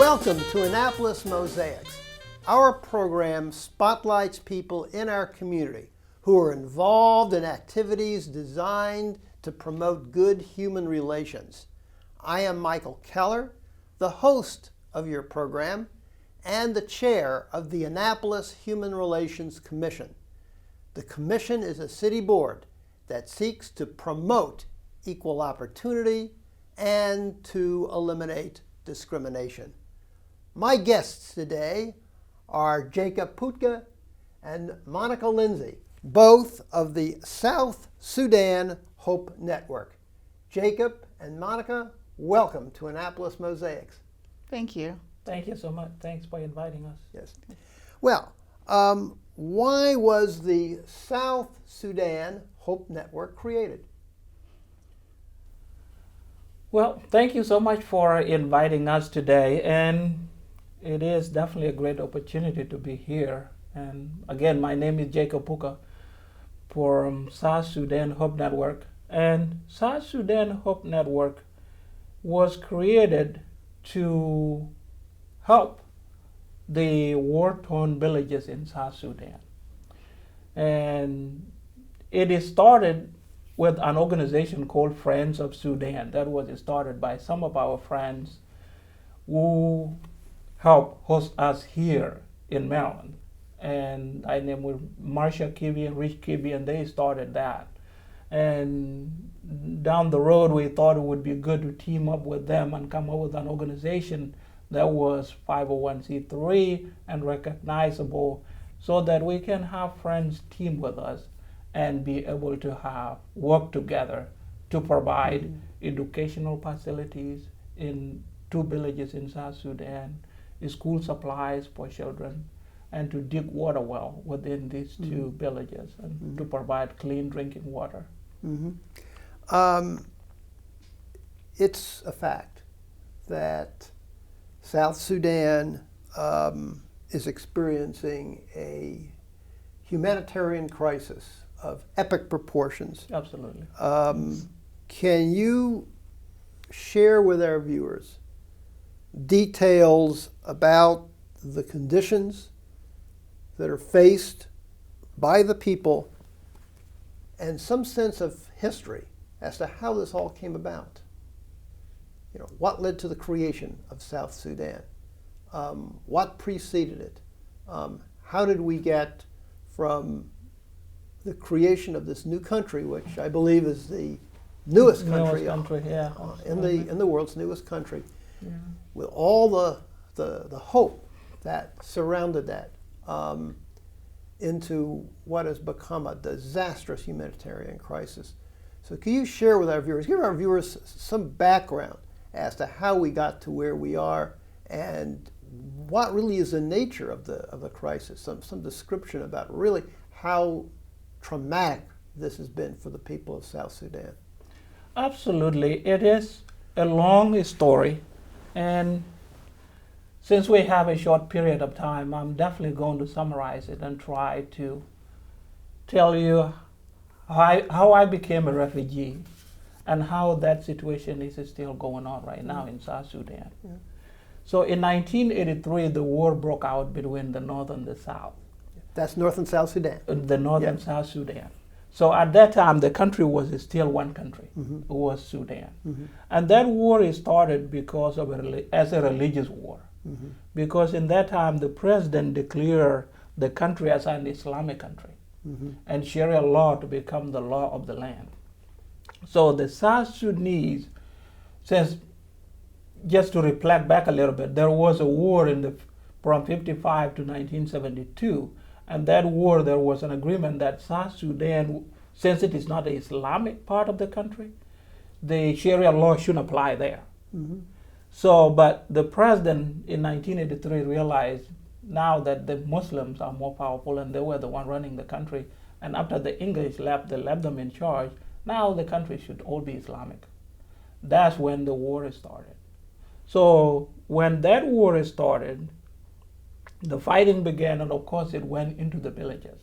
Welcome to Annapolis Mosaics. Our program spotlights people in our community who are involved in activities designed to promote good human relations. I am Michael Keller, the host of your program and the chair of the Annapolis Human Relations Commission. The commission is a city board that seeks to promote equal opportunity and to eliminate discrimination. My guests today are Jacob Putka and Monica Lindsay, both of the South Sudan Hope Network. Jacob and Monica, welcome to Annapolis Mosaics. Thank you. Thank you so much. Thanks for inviting us. Yes. Well, why was the South Sudan Hope Network created? Well, thank you so much for inviting us today, and it is definitely a great opportunity to be here. And again, my name is Jacob Putka from South Sudan Hope Network. And South Sudan Hope Network was created to help the war-torn villages in South Sudan. And it is started with an organization called Friends of Sudan. That was started by some of our friends who helped host us here in Maryland. And I named with Marcia Kibbe and Rich Kibbe, and they started that. And down the road, we thought it would be good to team up with them and come up with an organization that was 501c3 and recognizable, so that we can have friends team with us and be able to have work together to provide educational facilities in 2 villages in South Sudan, school supplies for children, and to dig water well within these 2 villages, and to provide clean drinking water. It's a fact that South Sudan is experiencing a humanitarian crisis of epic proportions. Absolutely. Can you share with our viewers details about the conditions that are faced by the people and some sense of history as to how this all came about? You know, what led to the creation of South Sudan? What preceded it? How did we get from the creation of this new country, which I believe is the newest country, in the world's newest country, with all the hope that surrounded that, into what has become a disastrous humanitarian crisis. So can you share with our viewers, give our viewers some background as to how we got to where we are and what really is the nature of the crisis, some description about really how traumatic this has been for the people of South Sudan? Absolutely. It is a long story, and since we have a short period of time, I'm definitely going to summarize it and try to tell you how I became a refugee and how that situation is still going on right now in South Sudan. So in 1983, the war broke out between the North and the South. That's North and South Sudan. The North and South Sudan. So at that time, the country was still one country. It was Sudan. And that war started because of as a religious war. Because in that time, the president declared the country as an Islamic country and Sharia law to become the law of the land. So the South Sudanese, since, just to reflect back a little bit, there was a war from 55 to 1972. And that war, there was an agreement that South Sudan, since it is not the Islamic part of the country, the Sharia law shouldn't apply there. So, but the president in 1983 realized now that the Muslims are more powerful and they were the one running the country. And after the English left, they left them in charge. Now the country should all be Islamic. That's when the war started. So when that war started, the fighting began, and of course it went into the villages.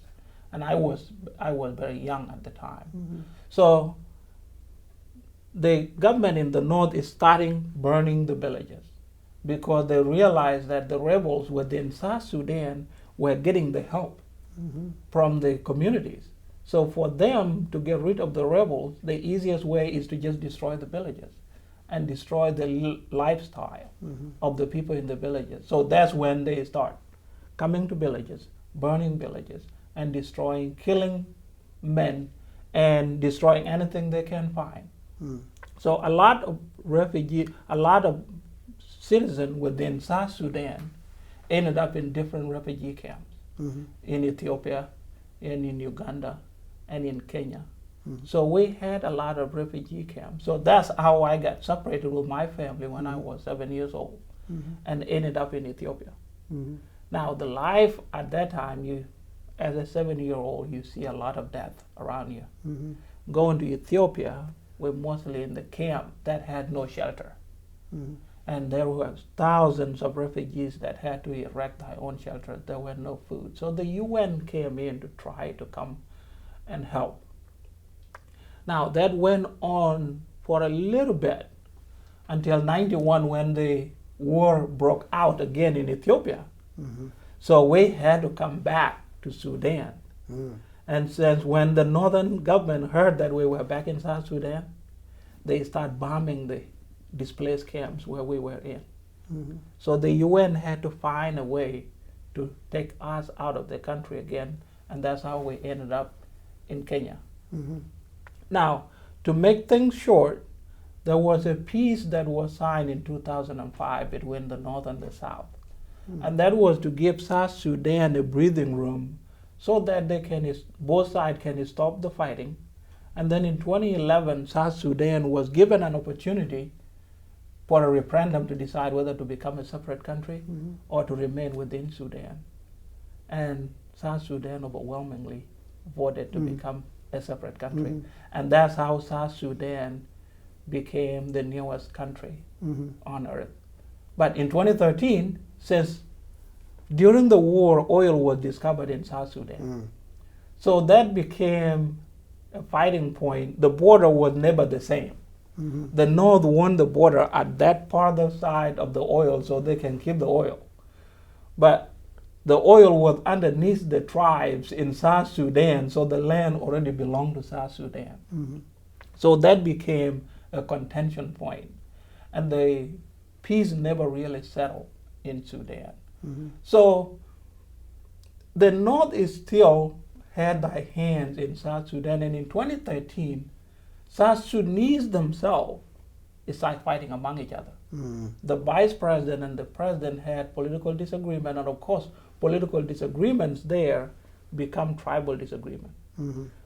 And I was very young at the time. So the government in the north is starting burning the villages. because they realized that the rebels within South Sudan were getting the help from the communities. So for them to get rid of the rebels, the easiest way is to just destroy the villages and destroy the lifestyle of the people in the villages. So that's when they start coming to villages, burning villages, and destroying, killing men, and destroying anything they can find. So a lot of citizens within South Sudan ended up in different refugee camps in Ethiopia and in Uganda and in Kenya. So we had a lot of refugee camps. So that's how I got separated with my family when I was 7 years old and ended up in Ethiopia. Now the life at that time, as a 7-year-old, you see a lot of death around you. Going to Ethiopia, we're mostly in the camp that had no shelter. And there were thousands of refugees that had to erect their own shelters. There were no food. So the UN came in to try to come and help. Now that went on for a little bit until 91 when the war broke out again in Ethiopia. So we had to come back to Sudan. And since when the northern government heard that we were back in South Sudan, they started bombing the displaced camps where we were in. So the UN had to find a way to take us out of the country again, and that's how we ended up in Kenya. Now, to make things short, there was a peace that was signed in 2005 between the North and the South. And that was to give South Sudan a breathing room so that both sides can stop the fighting. And then in 2011, South Sudan was given an opportunity for a referendum to decide whether to become a separate country or to remain within Sudan. And South Sudan overwhelmingly voted to become a separate country. And that's how South Sudan became the newest country on earth. But in 2013, since during the war, oil was discovered in South Sudan. So that became a fighting point. The border was never the same. The North won the border at that farther side of the oil so they can keep the oil. But the oil was underneath the tribes in South Sudan, so the land already belonged to South Sudan. So that became a contention point. And the peace never really settled in Sudan. So the North is still had their hands in South Sudan, and in 2013, South Sudanese themselves started fighting among each other. The vice president and the president had political disagreement, and of course, political disagreements there become tribal disagreement.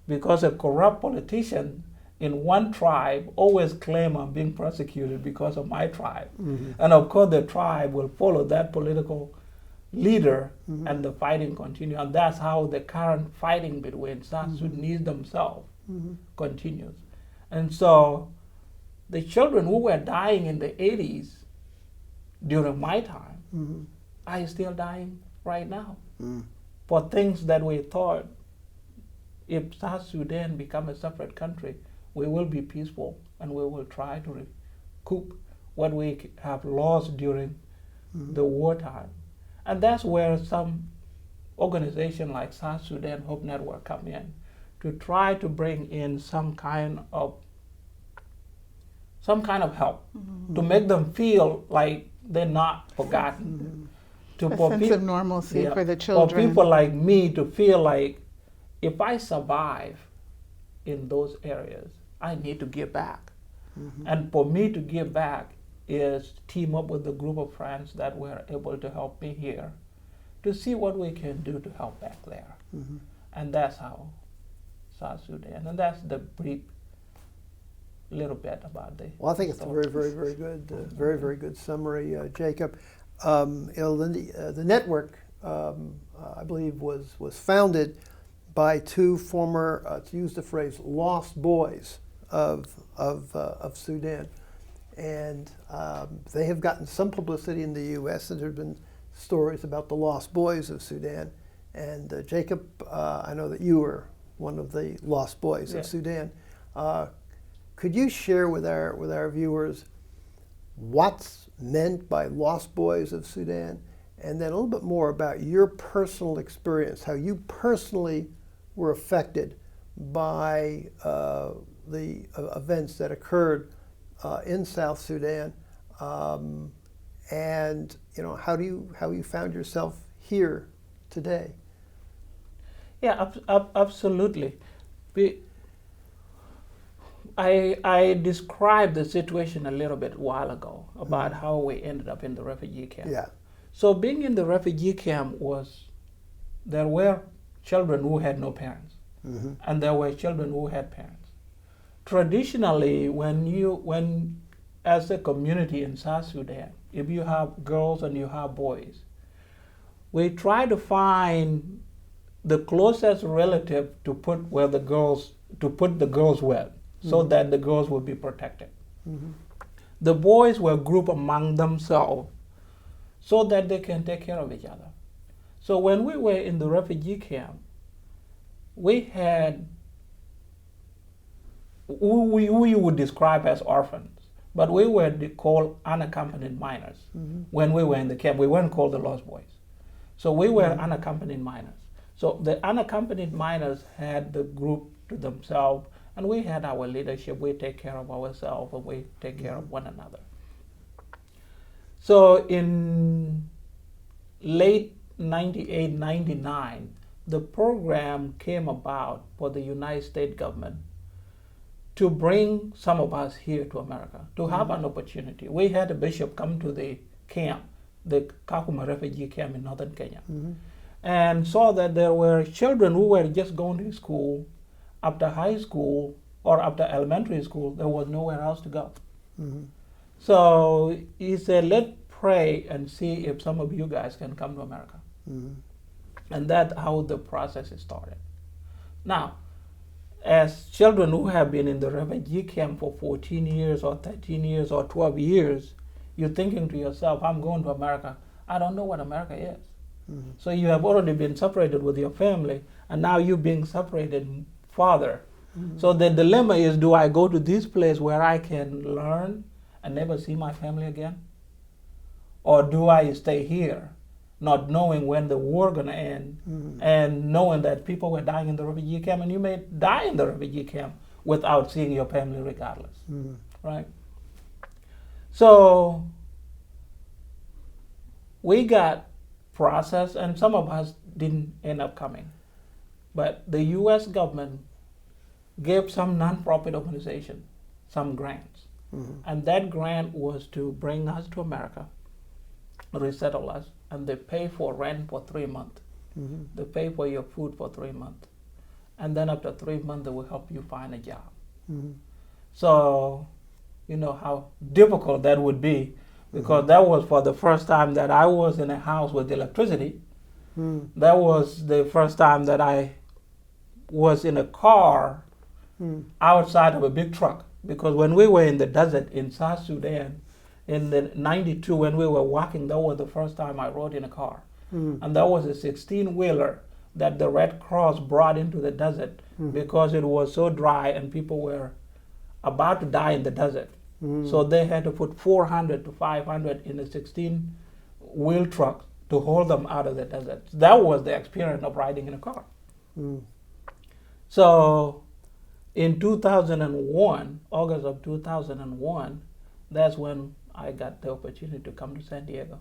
Because a corrupt politician in one tribe always claim I'm being persecuted because of my tribe. And of course, the tribe will follow that political leader and the fighting continue. And that's how the current fighting between South Sudanese themselves continues. And so the children who were dying in the 80s during my time are still dying right now for things that we thought if South Sudan become a separate country, we will be peaceful and we will try to recoup what we have lost during the wartime. And that's where some organization like South Sudan Hope Network come in to try to bring in some kind of help to make them feel like they're not forgotten. A sense of normalcy for the children. For people like me to feel like if I survive in those areas, I need to give back. And for me to give back is team up with a group of friends that were able to help me here to see what we can do to help back there. And that's how South Sudan, and that's the brief little bit about the Well, I think it's a very, very, very good, very, very good summary, Jacob. The network, I believe, was founded by two former, to use the phrase, lost boys of Sudan, and they have gotten some publicity in the U.S. and there have been stories about the lost boys of Sudan. And Jacob, I know that you were one of the lost boys of Sudan. Could you share with our viewers what's meant by Lost Boys of Sudan, and then a little bit more about your personal experience, how you personally were affected by the events that occurred in South Sudan, and how you found yourself here today. Yeah, absolutely. I described the situation a little bit while ago about how we ended up in the refugee camp. Yeah. So being in the refugee camp there were children who had no parents, and there were children who had parents. Traditionally, when as a community in South Sudan, if you have girls and you have boys, we try to find the closest relative to put the girls with, so that the girls would be protected. The boys were grouped among themselves so that they can take care of each other. So when we were in the refugee camp, we had who you would describe as orphans, but we were called unaccompanied minors. When we were in the camp, we weren't called the Lost Boys. So we were unaccompanied minors. So the unaccompanied minors had the group to themselves, and we had our leadership. We take care of ourselves, and we take care of one another. So in late 98, 99, the program came about for the United States government to bring some of us here to America, to have an opportunity. We had a bishop come to the camp, the Kakuma refugee camp in northern Kenya, and saw that there were children who were just going to school. After high school or after elementary school, there was nowhere else to go. So he said, let's pray and see if some of you guys can come to America. And that's how the process is started. Now, as children who have been in the refugee camp for 14 years or 13 years or 12 years, you're thinking to yourself, I'm going to America. I don't know what America is. So you have already been separated with your family, and now you're being separated farther. So the dilemma is, do I go to this place where I can learn and never see my family again? Or do I stay here, not knowing when the war going to end, and knowing that people were dying in the refugee camp, and you may die in the refugee camp without seeing your family regardless, right? So we got processed, and some of us didn't end up coming. But the U.S. government gave some non-profit organization some grants. And that grant was to bring us to America, resettle us, and they pay for rent for 3 months. They pay for your food for 3 months. And then after 3 months, they will help you find a job. So, you know how difficult that would be, because that was for the first time that I was in a house with electricity. That was the first time that I was in a car outside of a big truck. Because when we were in the desert in South Sudan, in the 92, when we were walking, that was the first time I rode in a car. And that was a 16-wheeler that the Red Cross brought into the desert because it was so dry and people were about to die in the desert. So they had to put 400 to 500 in a 16-wheel truck to hold them out of the desert. That was the experience of riding in a car. So in 2001, August of 2001, that's when I got the opportunity to come to San Diego.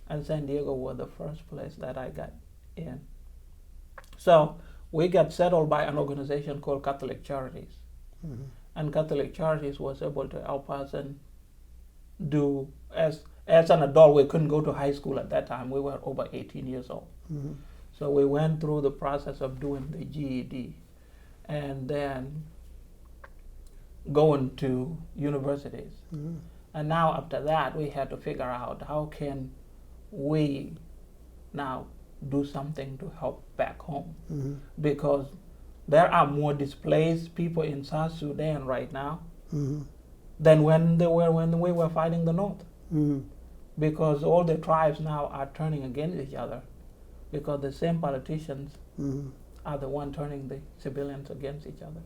And San Diego was the first place that I got in. So we got settled by an organization called Catholic Charities. And Catholic Charities was able to help us and do, as an adult, we couldn't go to high school at that time. We were over 18 years old. So we went through the process of doing the GED and then going to universities. And now after that, we had to figure out how can we now do something to help back home. Because there are more displaced people in South Sudan right now than when we were fighting the North. Because all the tribes now are turning against each other, because the same politicians are the one turning the civilians against each other.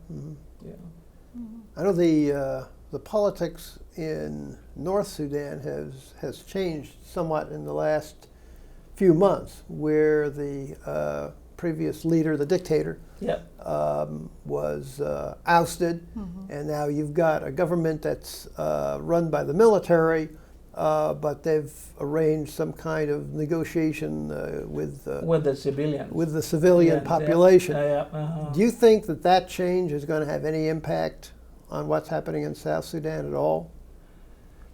I know the politics in North Sudan has changed somewhat in the last few months, where the previous leader, the dictator, was ousted, and now you've got a government that's run by the military, but they've arranged some kind of negotiation with the civilians, with the civilian population. Do you think that change is going to have any impact on what's happening in South Sudan at all?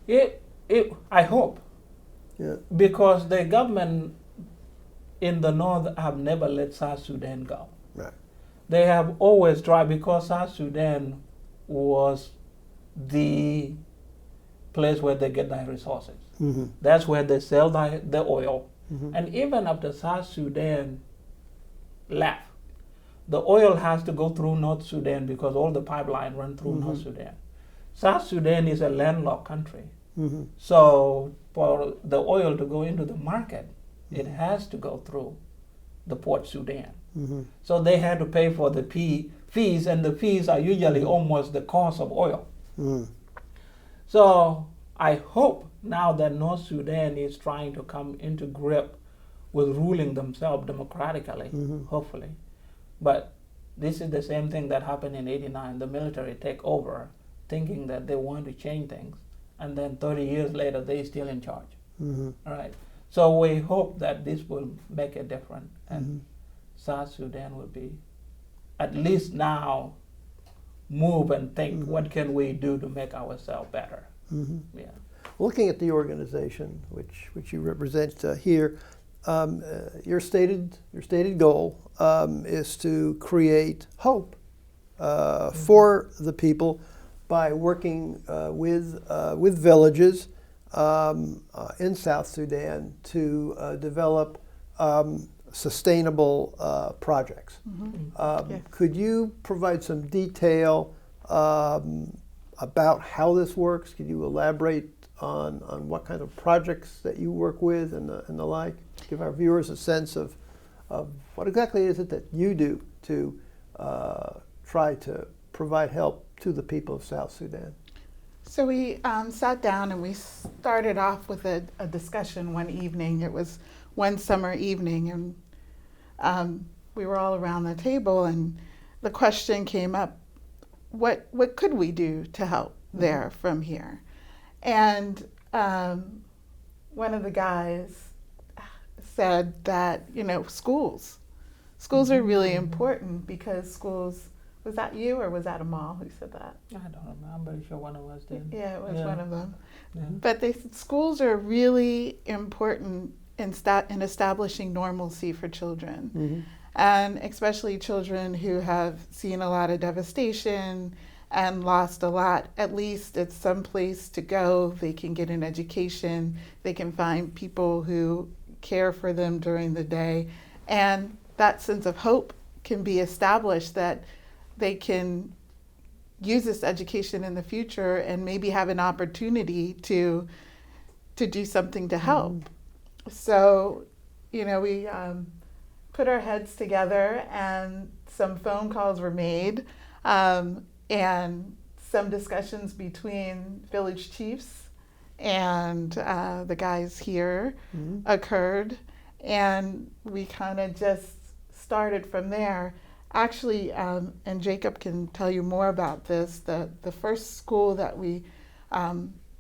I hope. Yeah. Because the government in the north have never let South Sudan go. Right. They have always tried, because South Sudan was the place where they get their resources. That's where they sell the oil. And even after South Sudan left, the oil has to go through North Sudan because all the pipeline run through North Sudan. South Sudan is a landlocked country. So for the oil to go into the market, it has to go through the Port Sudan. So they had to pay for the fees, and the fees are usually almost the cost of oil. So I hope now that North Sudan is trying to come into grip with ruling themselves democratically, hopefully. But this is the same thing that happened in '89. The military take over, thinking that they want to change things, and then 30 years later, they're still in charge. All right. So we hope that this will make a difference, and South Sudan will be, at least now, move and think, what can we do to make ourselves better? Yeah. Looking at the organization which you represent here, your stated goal is to create hope for the people by working with villages in South Sudan to develop sustainable projects. Could you provide some detail about how this works? Could you elaborate on what kind of projects that you work with and the like? Give our viewers a sense of what exactly is it that you do to try to provide help to the people of South Sudan. So we sat down and we started off with a discussion one evening. It was one summer evening, and we were all around the table, and the question came up, what could we do to help there from here? And one of the guys said that, schools are really important, because schools, was that you or was that Amal who said that? I don't know. I'm pretty sure one of us did. Yeah, it was one of them. Yeah. But they said schools are really important in establishing normalcy for children. And especially children who have seen a lot of devastation and lost a lot. At least it's some place to go. They can get an education. They can find people who care for them during the day. And that sense of hope can be established, that they can use this education in the future and maybe have an opportunity to do something to help. So, we put our heads together, and some phone calls were made, and some discussions between village chiefs and the guys here occurred, and we kind of just started from there. Actually, and Jacob can tell you more about this, the first school that we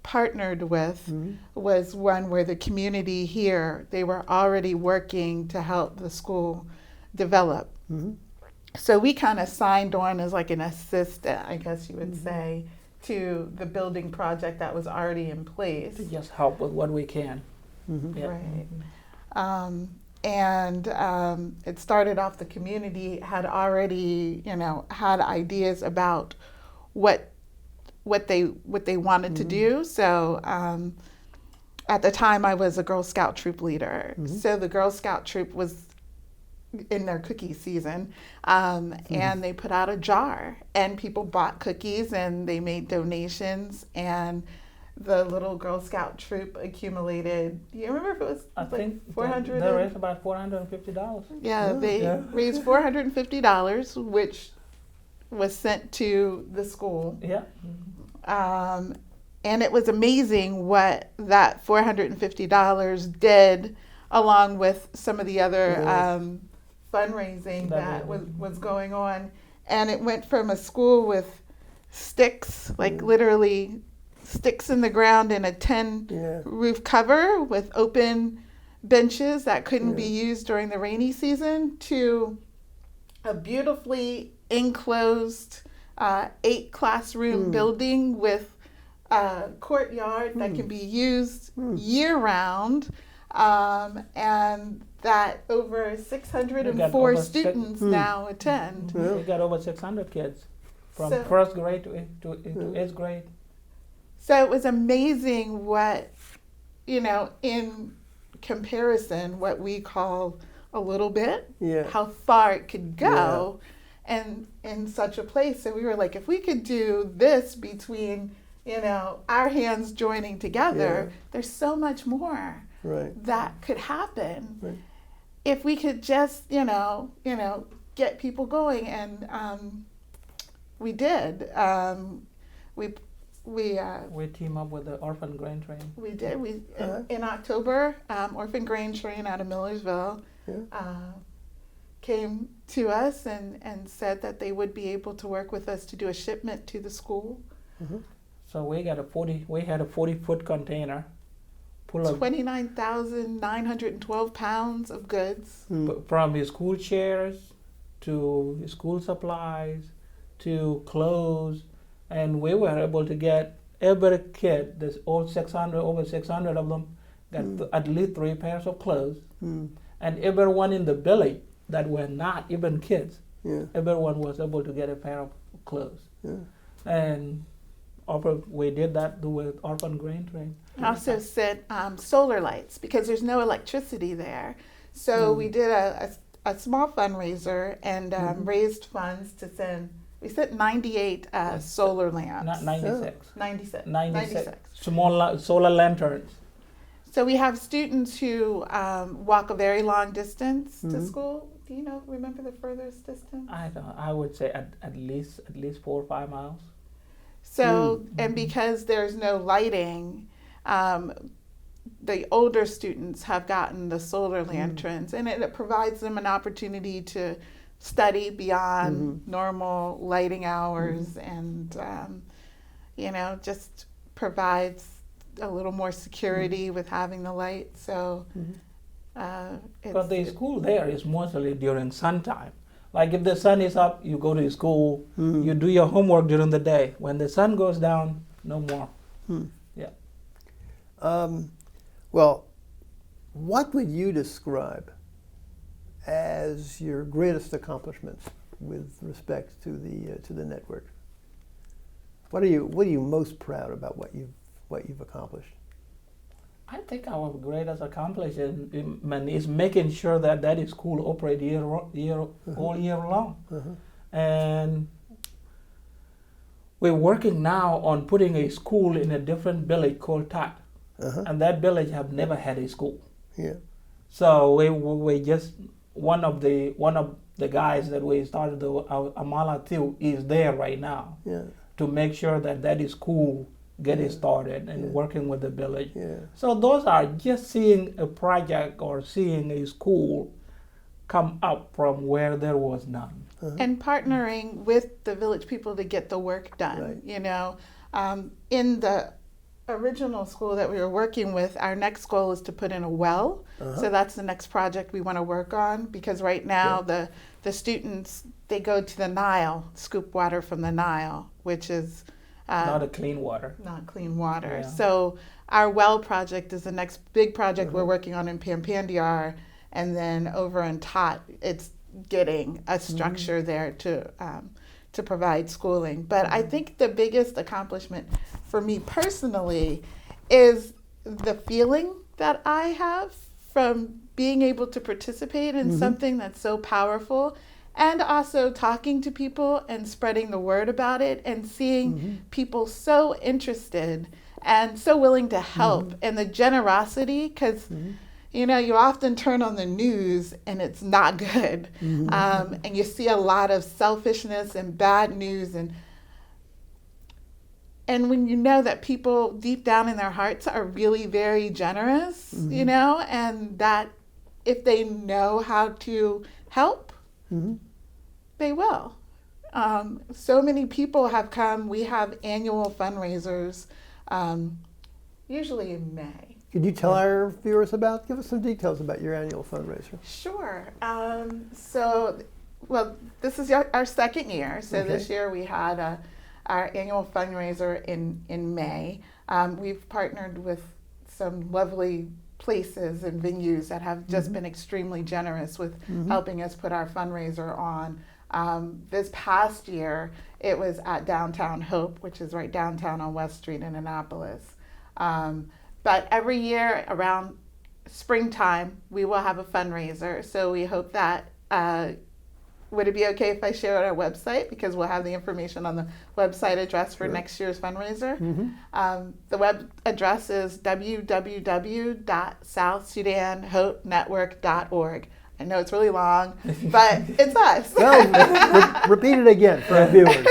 partnered with was one where the community here, they were already working to help the school develop. So we kind of signed on as like an assistant, I guess you would say, to the building project that was already in place. To just help with what we can. Right. And it started off, the community had already, had ideas about what they wanted to do. So at the time, I was a Girl Scout troop leader. So the Girl Scout troop was in their cookie season, and they put out a jar, and people bought cookies, and they made donations, and the little Girl Scout troop accumulated, do you remember if it was I think 400? They raised about $450. Yeah, they raised $450, which was sent to the school. Yeah. And it was amazing what that $450 did, along with some of the other fundraising that was going on. And it went from a school with sticks, like literally sticks in the ground and a tin roof cover with open benches that couldn't be used during the rainy season, to a beautifully enclosed 8 classroom building with a courtyard that can be used year round, and that over 604 students now attend. We got over 600 kids from So- first grade to 8th grade. So it was amazing what, in comparison, what we call a little bit, how far it could go and in such a place. So we were like, if we could do this between, our hands joining together, there's so much more that could happen. Right. If we could just, get people going. And we did. We team up with the Orphan Grain Train. We did. In October, Orphan Grain Train out of Millersville came to us and said that they would be able to work with us to do a shipment to the school. So we had a 40-foot container full of 29,912 pounds of goods. from his school chairs to his school supplies to clothes, and we were able to get every kid, this over 600 of them, got at least 3 pairs of clothes, and everyone in the village that were not even kids, everyone was able to get a pair of clothes. And we did that with Orphan Grain Train. Also sent solar lights because there's no electricity there. So we did a small fundraiser and raised funds to send. We sent 98 solar lamps. Not 96. 96. Small solar lanterns. So we have students who walk a very long distance to school. Do you remember the furthest distance? I would say at least 4 or 5 miles. So, and because there's no lighting, the older students have gotten the solar lanterns, and it provides them an opportunity to study beyond normal lighting hours, and just provides a little more security with having the light. So, But the school there is mostly during sun time. Like if the sun is up, you go to school, you do your homework during the day. When the sun goes down, no more. Yeah. Well, what would you describe as your greatest accomplishments with respect to the network? What are you most proud about what you've accomplished? I think our greatest accomplishment is making sure that school operates all year long. And we're working now on putting a school in a different village called Tat. And that village have never had a school. So we just one of the guys that we started the Amala Tiu is there right now to make sure that school getting started and working with the village. So those are just seeing a project or seeing a school come up from where there was none. and partnering with the village people to get the work done. In the original school that we were working with, our next goal is to put in a well. So that's the next project we want to work on, because right now the students, they go to the Nile, scoop water from the Nile, which is Not a clean water. not clean water. Yeah. So our well project is the next big project we're working on in Pampandiar, and then over in Tot, it's getting a structure there to provide schooling. But I think the biggest accomplishment for me personally is the feeling that I have from being able to participate in something that's so powerful, and also talking to people and spreading the word about it, and seeing people so interested and so willing to help, and the generosity, because you know, you often turn on the news and it's not good. And you see a lot of selfishness and bad news. And when you know that people deep down in their hearts are really very generous, you know, and that if they know how to help, they will. So many people have come. We have annual fundraisers, usually in May. Could you tell our viewers give us some details about your annual fundraiser? Sure. Well, this is our second year. So this year we had our annual fundraiser in May. We've partnered with some lovely places and venues that have just been extremely generous with helping us put our fundraiser on. This past year, it was at Downtown Hope, which is right downtown on West Street in Annapolis. But every year around springtime, we will have a fundraiser. So we hope that, would it be okay if I share our website? Because we'll have the information on the website address for next year's fundraiser. The web address is www.southsudanhopenetwork.org. I know it's really long, but it's us. Well, repeat it again for our viewers.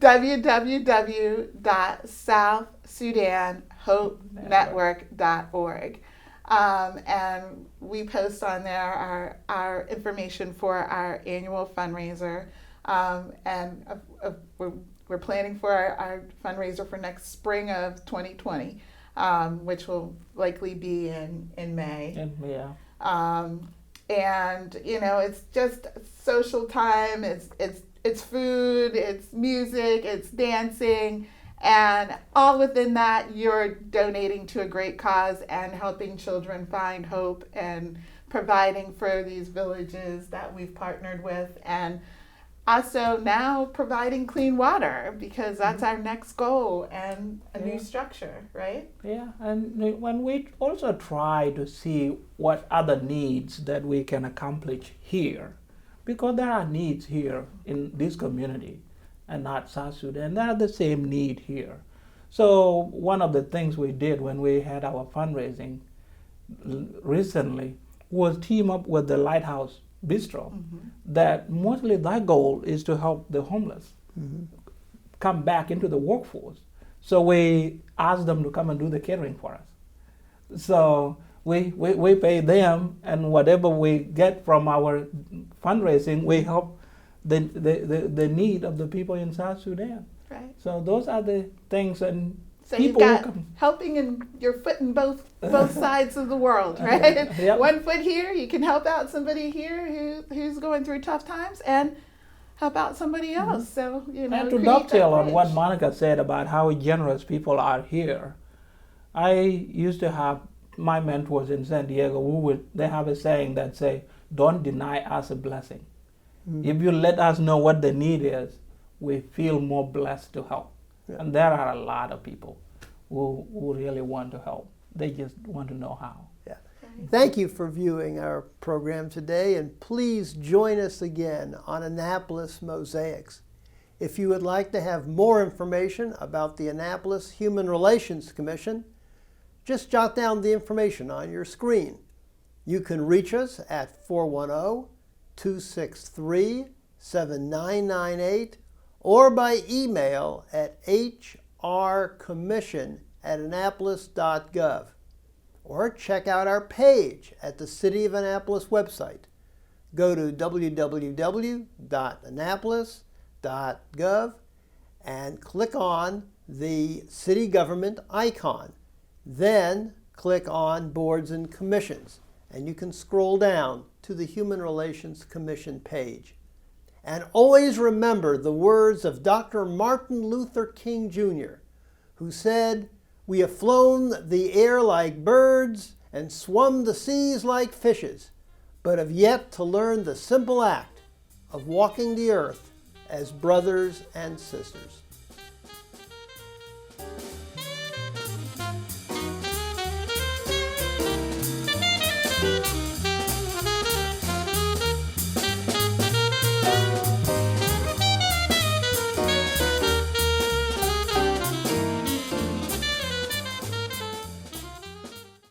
www.southsudanhopenetwork.org. And we post on there our information for our annual fundraiser. And we're planning for our fundraiser for next spring of 2020, which will likely be in May. And you know, it's just social time. It's food, it's music, it's dancing, and all within that, you're donating to a great cause and helping children find hope and providing for these villages that we've partnered with, and also now providing clean water, because that's our next goal, and a new structure, right? Yeah, and when we also try to see what other needs that we can accomplish here, because there are needs here in this community and not South Sudan. They are the same need here. So one of the things we did when we had our fundraising recently was team up with the Lighthouse Bistro, that mostly their goal is to help the homeless come back into the workforce. So we asked them to come and do the catering for us. So we pay them, and whatever we get from our fundraising, we help the need of the people in South Sudan. Right. So those are the things, and so you've got helping in your foot in both sides of the world, right? Yep. One foot here, you can help out somebody here who's going through tough times, and help out somebody else. So, you know, and to dovetail on what Monica said about how generous people are here, I used to have my mentors in San Diego. They have a saying that say, "Don't deny us a blessing." If you let us know what the need is, we feel more blessed to help. Yeah. And there are a lot of people who really want to help. They just want to know how. Yeah. Thank you for viewing our program today, and please join us again on Annapolis Mosaics. If you would like to have more information about the Annapolis Human Relations Commission, just jot down the information on your screen. You can reach us at 410-263-7998 or by email at hrcommission@annapolis.gov, or check out our page at the City of Annapolis website. Go to www.annapolis.gov and click on the city government icon. Then click on Boards and Commissions, and you can scroll down to the Human Relations Commission page. And always remember the words of Dr. Martin Luther King Jr., who said, "We have flown the air like birds and swum the seas like fishes, but have yet to learn the simple act of walking the earth as brothers and sisters."